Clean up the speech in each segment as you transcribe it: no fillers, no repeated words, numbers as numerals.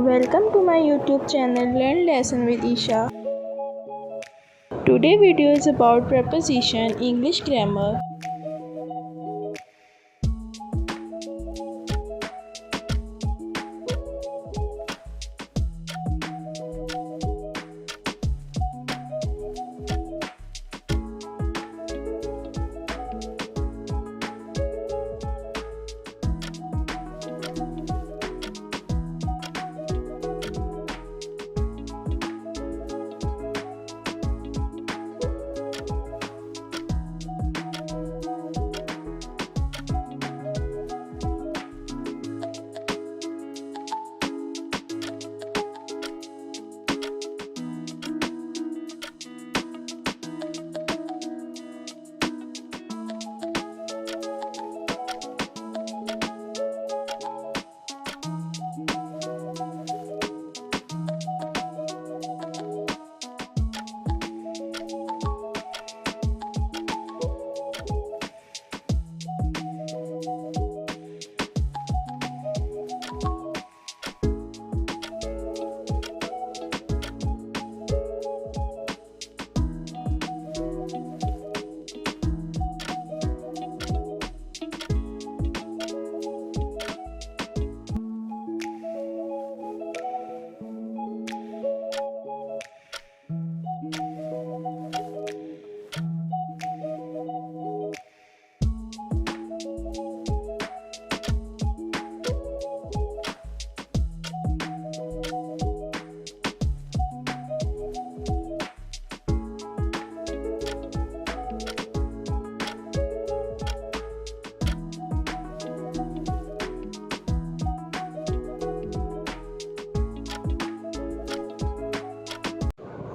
Welcome to my YouTube channel Learn Lesson with Esha. Today video is about preposition English grammar.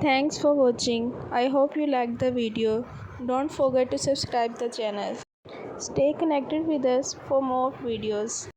Thanks for watching. I hope you liked the video. Don't forget to subscribe the channel. Stay connected with us for more videos.